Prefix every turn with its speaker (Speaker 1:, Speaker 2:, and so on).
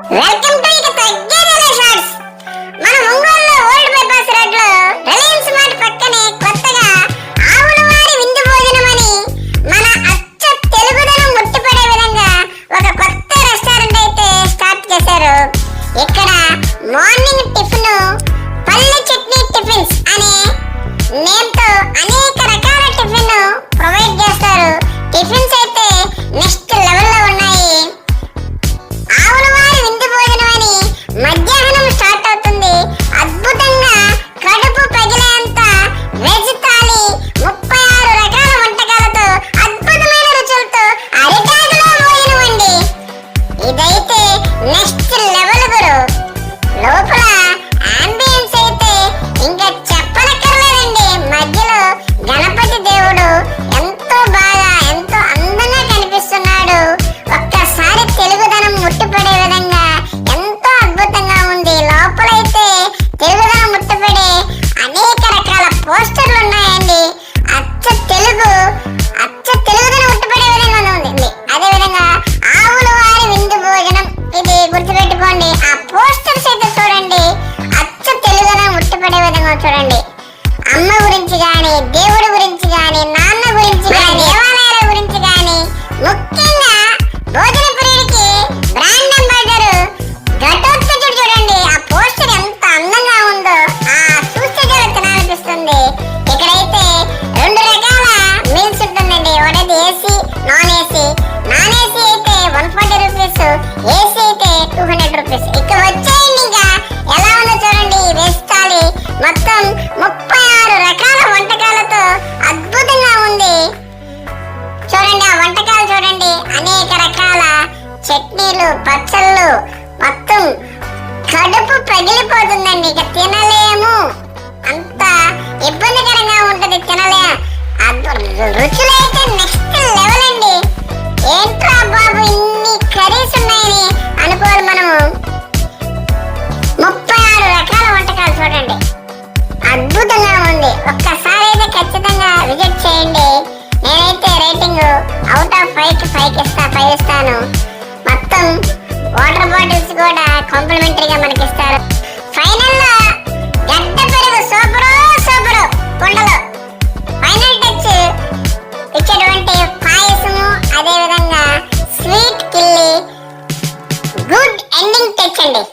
Speaker 1: Welcome to ఇక తగ్గేదేలే shorts. మన ఒంగోలులో ఓల్డ్ బైపాస్ రోడ్ లో రిలయన్స్ మార్ట్ పక్కనే కొత్తగా ఆవుల వారి విందు భోజనం అని మన అచ్చ తెలుగుదనం ముట్టిపడే విధంగా ఒక కొత్త రెస్టారెంట్ అయితే స్టార్ట్ చేశారు. ఇక్కడ మార్నింగ్ టిఫిన్ పల్లె చట్నీ టిఫిన్స్ అనే నేమ్ తో అనేక రకాల టిఫిన్ ప్రొవైడ్ చేస్తారు. టిఫిన్స్ అయితే నెక్స్ట్ లెవెల్ లో ఉన్నాయి. ఆవుల వారి విందు భోజనం అని మధ్యాహ్నం స్టార్ట్ అవుతుంది. అద్భుతంగా కడుపు పగిలేంత వెజ్ థాలి 36 రకాల వంటకాలతో అద్భుతమైన రుచులతో అరిటాకులో భోజనం అండి. ఇదైతే నెక్స్ట్ లెవెల్ గురు. లోపల అంబియన్స్ అయితే ఇంకా చెప్పనక్కర్లేదండి. మధ్యలో గణపతి దేవుడు ఎంతో బాగా ఎంతో అందంగా కనిపిస్తున్నాడు. ఒక్కసారి తెలుగుదనం ముట్టిపడే విధంగా ఎంతో అద్భుతంగా ఉంది. లోపలైతే తెలుగుదనం ముట్టిపడే అనేక రకాల పోస్టర్లు ఉన్నాయండి. అచ్చ తెలుగుదనం ముట్టిపడే విధంగా ఉంది. అదే విధంగా ఆవుల వారి విందు భోజనం ఇది గుర్తుపెట్టుకోండి. ఆ పోస్టర్స్ అయితే చూడండి, అచ్చ తెలుగుదనం ముట్టిపడే విధంగా చూడండి. అమ్మ గురించి గాని, దేవుడి గురించి గాని, నాన్న గురించి గాని, దేవాలయాల గురించి గాని, ముఖ్యంగా భోజన ప్రియుడికి బ్రాండ్ అంబాసిడర్ ఘటోత్కచుడు చూడండి. ఆ పోస్టర్ ఎంత అందంగా ఉందో ఆ చూస్తే చాలా తినాలనిపిస్తుంది. ఇక్కడైతే 2 రకాల మీల్స్ ఉంటుందండి. ఒకటి AC, non AC. Non AC అయితే 140 రూపీస్, ఏసీ అయితే 200 రూపీస్. ఇక వచ్చేయండి, ఇంకా ఎలా ఉందో చూడండి. వెజ్ థాలి మొత్తం 36 రకాల వంటకాలతో అద్భుతంగా ఉంది. చూడండి ఆ వంటకాలు చూడండి. అనేక రకాల చట్నీలు, పచ్చళ్ళు, మొత్తం కడుపు పగిలిపోతుందండి. ఇక తినలేము, అంత ఇబ్బందికరంగా ఉంటది, తినలేము. రుచులైతే నెక్స్ట్ లెవెల్ అండి. ఏంట్రా బాబు ఇన్ని కర్రీస్ ఉన్నాయని అనుకోవాలి మనము. 36 రకాల వంటకాలు చూడండి, అద్భుతంగా ఉంది. ఒక్కసారి అయితే ఖచ్చితంగా విజిట్ చేయండి. నేనైతే రేటింగ్ అవుట్ ఆఫ్ 5కి 5 ఇస్తాను. మొత్తం వాటర్ బాటిల్స్ కూడా కాంప్లిమెంటరీగా మనకి ఇస్తారు. ఫైనల్ లో గడ్డ పెరుగు సూపరు కుండలో ఫైనల్ టచ్ ఇచ్చేటువంటి పాయసము, అదే విధంగా స్వీట్ కిల్లి గుడ్ ఎండింగ్ టచ్ అండి.